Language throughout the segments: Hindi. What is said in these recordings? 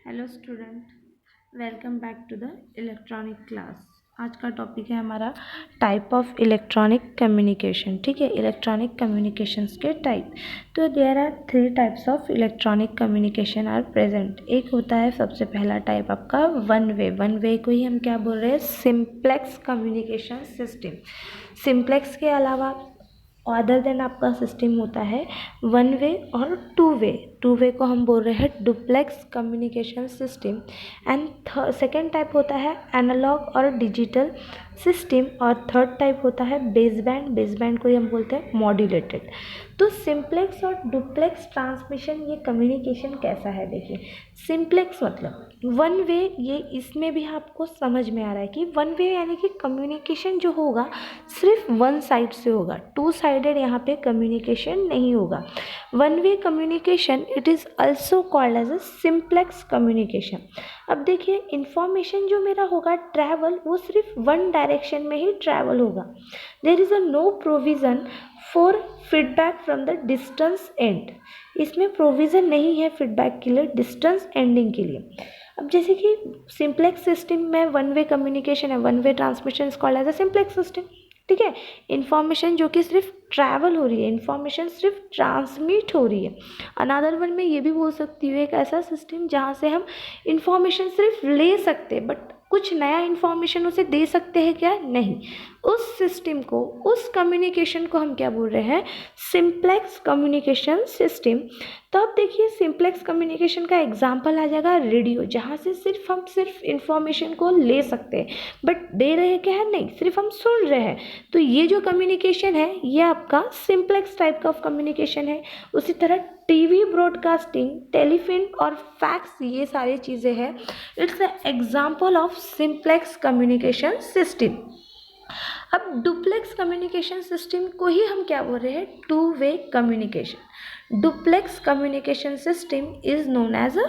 Hello student, welcome back to the electronic class. आज का टॉपिक है हमारा टाइप ऑफ इलेक्ट्रॉनिक कम्युनिकेशन। ठीक है, इलेक्ट्रॉनिक कम्युनिकेशंस के टाइप। तो there are 3 types of electronic communication are present. एक होता है सबसे पहला टाइप आपका वन वे को ही हम क्या बोल रहे हैं, सिंप्लेक्स कम्युनिकेशन सिस्टम। सिंप्लेक्स के अलावा अदर देन आपका सिस्टम होता है वन वे और टू वे को हम बोल रहे हैं duplex communication system. And second type होता है एनालॉग और डिजिटल सिस्टम। और थर्ड टाइप होता है बेसबैंड को ही हम बोलते हैं मॉड्यूलेटेड। तो सिंप्लेक्स और डुप्लेक्स ट्रांसमिशन, ये कम्युनिकेशन कैसा है, देखिए सिंप्लेक्स मतलब वन वे। ये इसमें भी आपको समझ में आ रहा है कि वन वे यानी कि कम्युनिकेशन जो होगा सिर्फ वन साइड से होगा, टू साइडेड यहाँ पे कम्युनिकेशन नहीं होगा। One way communication it is also called as a simplex communication. अब देखिए इंफॉर्मेशन जो मेरा होगा ट्रैवल, वो सिर्फ वन डायरेक्शन में ही ट्रैवल होगा। There is a no provision for feedback from the distance end. इसमें प्रोविज़न नहीं है फीडबैक के लिए, डिस्टेंस एंडिंग के लिए। अब जैसे कि सिंप्लेक्स सिस्टम में वन वे कम्युनिकेशन है, one way transmission is called as a simplex system. ठीक है, इन्फॉर्मेशन जो कि सिर्फ ट्रैवल हो रही है, इन्फॉर्मेशन सिर्फ ट्रांसमिट हो रही है। अनदर वन में ये भी बोल सकती हूँ एक ऐसा सिस्टम जहाँ से हम इन्फॉर्मेशन सिर्फ ले सकते हैं, बट कुछ नया इन्फॉर्मेशन उसे दे सकते हैं क्या, नहीं। उस सिस्टम को, उस कम्युनिकेशन को हम क्या बोल रहे हैं, सिंप्लेक्स कम्युनिकेशन सिस्टम। तो अब देखिए सिंप्लेक्स कम्युनिकेशन का एग्जांपल आ जाएगा रेडियो, जहाँ से हम सिर्फ इन्फॉर्मेशन को ले सकते हैं, बट दे रहे क्या है, नहीं, सिर्फ हम सुन रहे हैं। तो ये जो कम्युनिकेशन है ये आपका सिंप्लेक्स टाइप का कम्युनिकेशन है। उसी तरह टीवी ब्रॉडकास्टिंग, टेलीफोन और फैक्स, ये सारी चीज़ें हैं, it's a example of simplex communication system. अब डुप्लेक्स कम्युनिकेशन सिस्टम को ही हम क्या बोल रहे हैं, two way communication. Duplex communication system is known as a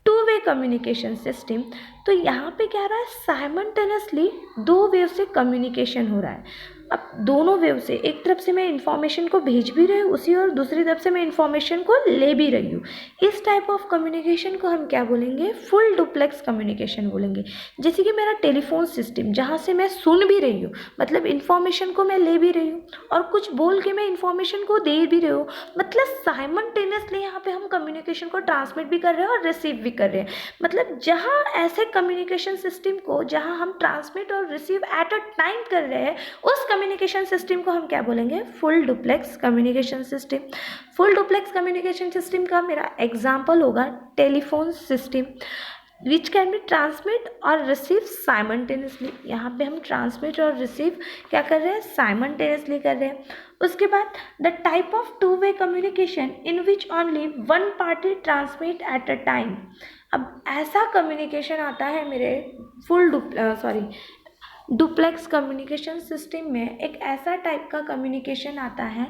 two way communication system. तो यहाँ पे क्या रहा है, साइमल्टेनियसली दो वेव से कम्युनिकेशन हो रहा है। अब दोनों वेव से, एक तरफ से मैं इंफॉर्मेशन को भेज भी रही हूँ उसी, और दूसरी तरफ से मैं इंफॉर्मेशन को ले भी रही हूँ। इस टाइप ऑफ कम्युनिकेशन को हम क्या बोलेंगे, फुल डुप्लेक्स कम्युनिकेशन बोलेंगे। जैसे कि मेरा टेलीफोन सिस्टम, जहाँ से मैं सुन भी रही हूँ, मतलब इंफॉर्मेशन को मैं ले भी रही हूँ और कुछ बोल के मैं इंफॉर्मेशन को दे भी रही हूँ, मतलब साइमल्टेनियसली यहाँ पे हम कम्युनिकेशन को ट्रांसमिट भी कर रहे हैं और रिसीव भी कर रहे हैं। मतलब जहाँ ऐसे कम्युनिकेशन सिस्टम को, जहाँ हम ट्रांसमिट और रिसीव एट अ टाइम कर रहे हैं, उस कम्युनिकेशन सिस्टम को हम क्या बोलेंगे, full duplex communication system. Full duplex communication system का मेरा एग्जाम्पल होगा telephone system, which can be transmit और रिसीव साइमल्टेनियसली। यहाँ पे हम ट्रांसमिट और रिसीव क्या कर रहे हैं, साइमल्टेनियसली कर रहे हैं। उसके बाद the type of two way communication in which only one party transmit eight a time. अब ऐसा कम्युनिकेशन आता है मेरे डुप्लेक्स कम्युनिकेशन सिस्टम में। एक ऐसा टाइप का कम्युनिकेशन आता है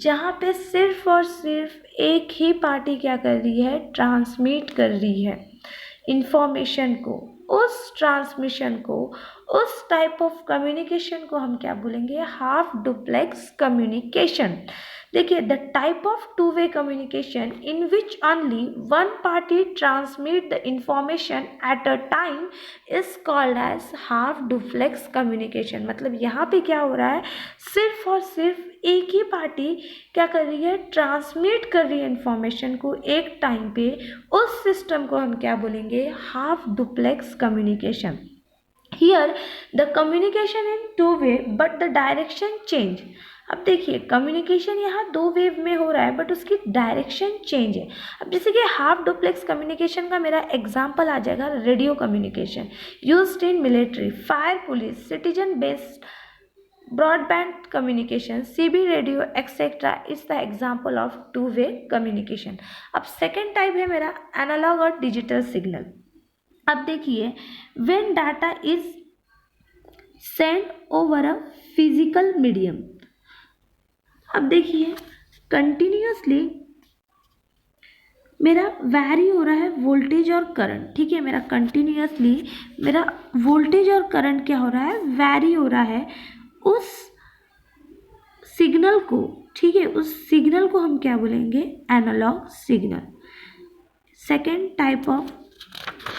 जहाँ पे सिर्फ और सिर्फ एक ही पार्टी क्या कर रही है, ट्रांसमिट कर रही है इंफॉर्मेशन को। उस ट्रांसमिशन को, उस टाइप ऑफ कम्युनिकेशन को हम क्या बोलेंगे, हाफ डुप्लेक्स कम्युनिकेशन। देखिए the type of two way communication in which only one party transmit the information at a time is called as half duplex communication. मतलब यहाँ पे क्या हो रहा है, सिर्फ और सिर्फ एक ही पार्टी क्या कर रही है, ट्रांसमिट कर रही है इंफॉर्मेशन को एक टाइम पे। उस सिस्टम को हम क्या बोलेंगे, half duplex communication. Here the communication in two way but the direction change. अब देखिए कम्युनिकेशन यहाँ दो वेव में हो रहा है बट उसकी डायरेक्शन चेंज है। अब जैसे कि हाफ डुप्लेक्स कम्युनिकेशन का मेरा एग्जांपल आ जाएगा radio communication, used in military, fire, police, citizen based broadband communication, CB radio etc is the example of two way communication। अब सेकेंड टाइप है मेरा एनालॉग और डिजिटल सिग्नल। अब देखिए when data is sent over a physical medium। अब देखिए कंटिन्यूसली मेरा वैरी हो रहा है वोल्टेज और करंट। ठीक है, मेरा कंटिन्यूसली मेरा वोल्टेज और करंट क्या हो रहा है, वैरी हो रहा है उस सिग्नल को। ठीक है, उस सिग्नल को हम क्या बोलेंगे, analogue signal. Second type of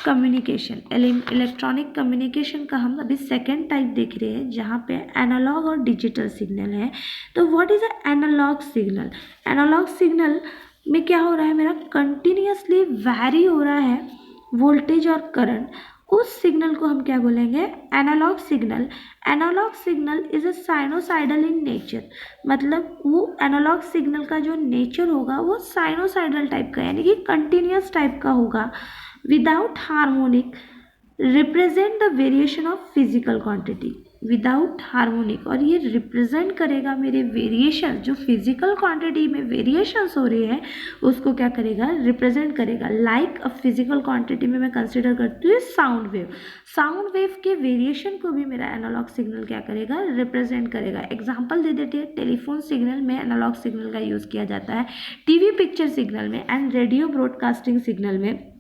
communication, electronic communication का हम अभी सेकेंड टाइप देख रहे हैं, जहाँ पे एनालॉग और डिजिटल सिग्नल है। तो what is a analogue signal? Analogue signal में क्या हो रहा है, मेरा कंटिन्यूसली वैरी हो रहा है वोल्टेज और करंट, उस सिग्नल को हम क्या बोलेंगे, analogue signal. Analogue signal is a sinusoidal in nature, मतलब वो एनालॉग सिग्नल का जो नेचर होगा वो साइनोसाइडल टाइप का, यानी कि कंटिन्यूस टाइप का होगा, without harmonic, represent the variation of physical quantity, without harmonic, और ये रिप्रेजेंट करेगा मेरे वेरिएशन, जो फिजिकल क्वांटिटी में वेरिएशंस हो रही है उसको क्या करेगा, रिप्रेजेंट करेगा। लाइक अ फिजिकल क्वांटिटी में मैं कंसिडर करती हूँ साउंड वेव, साउंड वेव के वेरिएशन को भी मेरा एनालॉग सिग्नल क्या करेगा, रिप्रेजेंट करेगा। एग्जांपल दे देते हैं, टेलीफोन सिग्नल में एनालॉग सिग्नल का यूज़ किया जाता है, टीवी पिक्चर सिग्नल में एंड रेडियो ब्रॉडकास्टिंग सिग्नल में।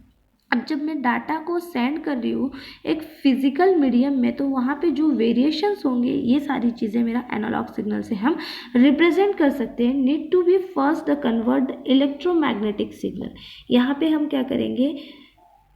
अब जब मैं डाटा को सेंड कर रही हूँ एक फिजिकल मीडियम में, तो वहाँ पे जो वेरिएशंस होंगे ये सारी चीज़ें मेरा एनालॉग सिग्नल से हम रिप्रेजेंट कर सकते हैं। Need to be first the convert the electromagnetic signal. यहाँ पे हम क्या करेंगे,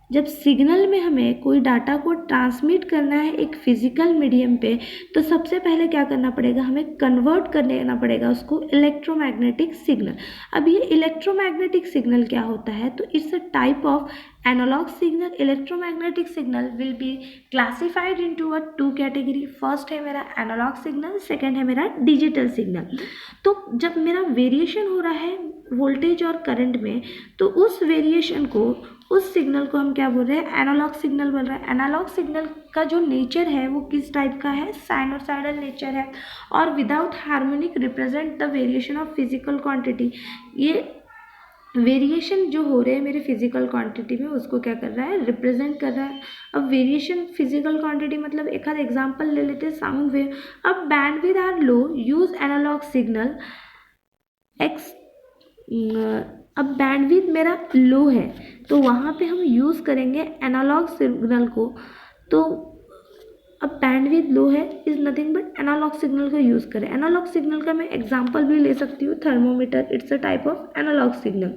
जब सिग्नल में हमें कोई डाटा को ट्रांसमिट करना है एक फिजिकल मीडियम पे, तो सबसे पहले क्या करना पड़ेगा, हमें कन्वर्ट कर लेना पड़ेगा उसको इलेक्ट्रोमैग्नेटिक सिग्नल। अब ये इलेक्ट्रोमैग्नेटिक सिग्नल क्या होता है, तो it's a type of analogue signal. Electromagnetic signal will be classified into a two category. First है मेरा एनालॉग सिग्नल, सेकेंड है मेरा डिजिटल सिग्नल। तो जब मेरा वेरिएशन हो रहा है वोल्टेज और करंट में, तो उस वेरिएशन को, उस सिग्नल को हम क्या बोल रहे हैं, एनालॉग सिग्नल बोल रहे हैं। एनालॉग सिग्नल का जो नेचर है वो किस टाइप का है, साइनोसाइडल नेचर है, और without harmonic represent the variation of physical quantity. ये वेरिएशन जो हो रहे हैं मेरे फिजिकल क्वांटिटी में उसको क्या कर रहा है, रिप्रेजेंट कर रहा है। अब वेरिएशन फिजिकल क्वांटिटी मतलब एक आध एग्जांपल ले लेते हैं, साउंड वेव। अब bandwidth are low, use analogue signal x. अब बैंडविड्थ मेरा लो है तो वहाँ पे हम यूज़ करेंगे एनालॉग सिग्नल को। तो अब बैंडविड्थ लो है is nothing but analogue signal का यूज़ करें। एनालॉग सिग्नल का मैं एग्जांपल भी ले सकती हूँ, thermometer, it's a type of analogue signal.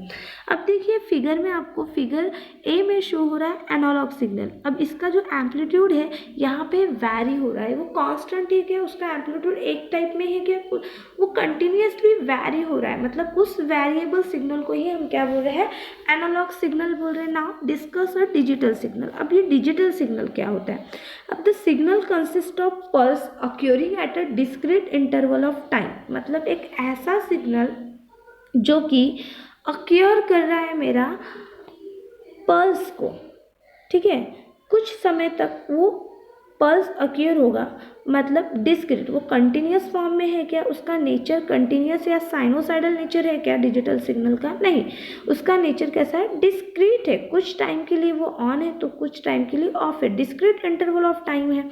अब देखिए फिगर में, आपको फिगर ए में शो हो रहा है एनालॉग सिग्नल। अब इसका जो एम्पलीट्यूड है यहाँ पे वैरी हो रहा है, वो कांस्टेंट है क्या, उसका एम्पलीट्यूड एक टाइप में है क्या, वो कंटिन्यूसली वैरी हो रहा है, मतलब उस वेरिएबल सिग्नल को ही हम क्या बोल रहे हैं, एनालॉग सिग्नल बोल रहे हैं। Now discuss a digital signal. अब ये डिजिटल सिग्नल क्या होता है, अब the signal consist of pulse occurring at a discrete interval of time, मतलब एक ऐसा सिग्नल जो कि अक्योर कर रहा है मेरा पल्स को, ठीक है, कुछ समय तक वो पल्स अक्योर होगा, मतलब डिस्क्रीट, वो कंटिन्यूस फॉर्म में है क्या, उसका नेचर कंटिन्यूस या साइनोसाइडल नेचर है क्या डिजिटल सिग्नल का, नहीं, उसका नेचर कैसा है, डिस्क्रीट है, कुछ टाइम के लिए वो ऑन है तो कुछ टाइम के लिए ऑफ है, डिस्क्रीट इंटरवल ऑफ टाइम है।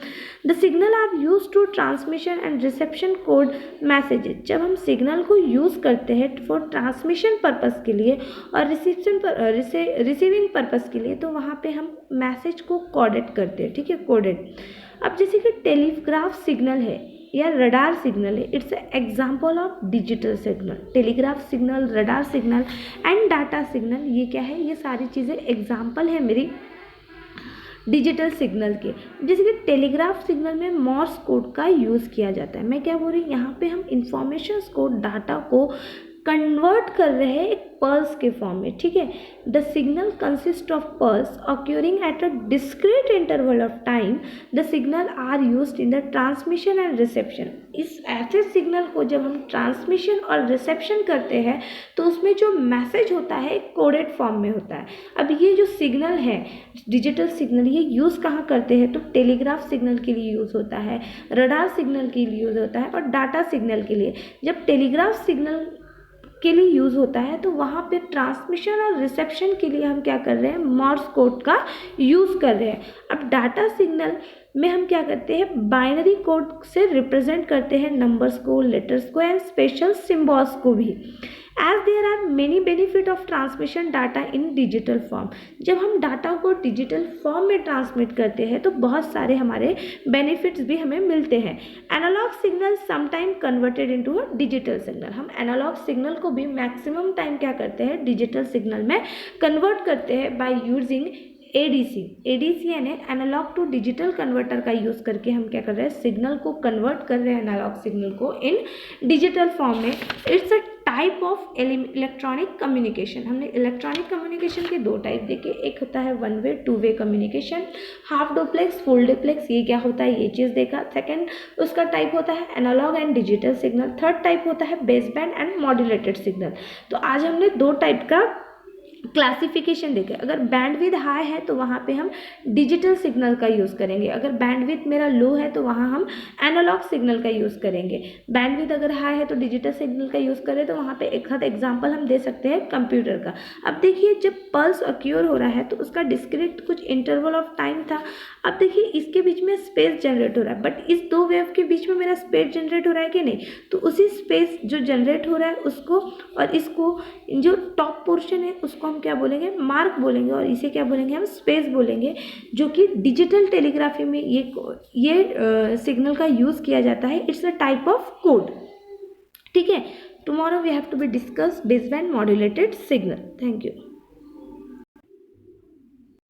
The signal are use to transmission and reception code messages. जब हम सिग्नल को यूज़ करते हैं फॉर ट्रांसमिशन पर्पज़ के लिए और रिसीविंग पर्पज़ के लिए, तो वहाँ पे हम मैसेज को कोडेड करते हैं, ठीक है, कोडेड। अब जैसे कि टेलीग्राफ सिग्नल है या रडार सिग्नल है, it's example of digital signal. Telegraph signal, radar signal and data signal, ये क्या है, ये सारी चीज़ें एग्जाम्पल है मेरी डिजिटल सिग्नल के। जैसे कि टेलीग्राफ सिग्नल में मॉर्स कोड का यूज़ किया जाता है। मैं क्या बोल रही हूँ, यहाँ पे हम इंफॉर्मेशंस को, डाटा को कन्वर्ट कर रहे हैं एक पल्स के फॉर्म में, ठीक है। The signal consist of pulse occurring at a discrete interval of time. The signal are used in the transmission and reception. इस ऐसे सिग्नल को जब हम ट्रांसमिशन और रिसेप्शन करते हैं तो उसमें जो मैसेज होता है एक कोडेड फॉर्म में होता है। अब ये जो सिग्नल है डिजिटल सिग्नल, ये यूज़ कहाँ करते हैं, तो टेलीग्राफ सिग्नल के लिए यूज़ होता है, रडार सिग्नल के लिए यूज़ होता है और डाटा सिग्नल के लिए। जब टेलीग्राफ सिग्नल के लिए यूज़ होता है तो वहाँ पे ट्रांसमिशन और रिसेप्शन के लिए हम क्या कर रहे हैं, मॉर्स कोड का यूज़ कर रहे हैं। अब डाटा सिग्नल में हम क्या करते हैं, बाइनरी कोड से रिप्रेजेंट करते हैं नंबर्स को, लेटर्स को एंड स्पेशल सिम्बॉल्स को भी। As there are many benefit of transmission data in digital form. जब हम डाटा को डिजिटल फॉर्म में ट्रांसमिट करते हैं तो बहुत सारे हमारे बेनिफिट्स भी हमें मिलते हैं। Analogue signal sometime converted into a digital signal. हम एनालॉग सिग्नल को भी मैक्सिमम टाइम क्या करते हैं, डिजिटल सिग्नल में कन्वर्ट करते हैं बाय यूजिंग एडीसी यानी एनालॉग टू डिजिटल कन्वर्टर का यूज़ करके हम क्या कर रहे हैं, सिग्नल को कन्वर्ट कर रहे हैं, एनालॉग सिग्नल को इन डिजिटल फॉर्म में। It's a type of electronic communication. हमने इलेक्ट्रॉनिक कम्युनिकेशन के दो टाइप देखे, एक होता है one way to way communication, half duplex full duplex, ये क्या होता है ये चीज़ देखा। सेकेंड उसका टाइप होता है analogue and digital signal. Third type होता है base band and modulated signal. तो आज हमने दो टाइप का क्लासिफिकेशन देखें। अगर बैंडविड्थ हाई है तो वहाँ पे हम डिजिटल सिग्नल का यूज़ करेंगे, अगर बैंडविड्थ मेरा लो है तो वहाँ हम एनालॉग सिग्नल का यूज़ करेंगे। बैंडविड्थ अगर हाई है तो डिजिटल सिग्नल का यूज़ करें तो वहाँ पे एक आध एग्जांपल हम दे सकते हैं कंप्यूटर का। अब देखिए जब पल्स अक्यूर हो रहा है तो उसका डिस्क्रीट कुछ इंटरवल ऑफ टाइम था। अब देखिए इसके बीच में स्पेस जनरेट हो रहा है, बट इस दो वेव के बीच में मेरा स्पेस जनरेट हो रहा है कि नहीं, तो उसी स्पेस जो जनरेट हो रहा है उसको और इसको जो टॉप पोर्शन है उसको हम क्या बोलेंगे, मार्क बोलेंगे, और इसे क्या बोलेंगे हम, स्पेस बोलेंगे, जो कि डिजिटल टेलीग्राफी में ये सिग्नल का यूज़ किया जाता है। It's a type of code. ठीक है, tomorrow we have to be discuss base band modulated signal. Thank you.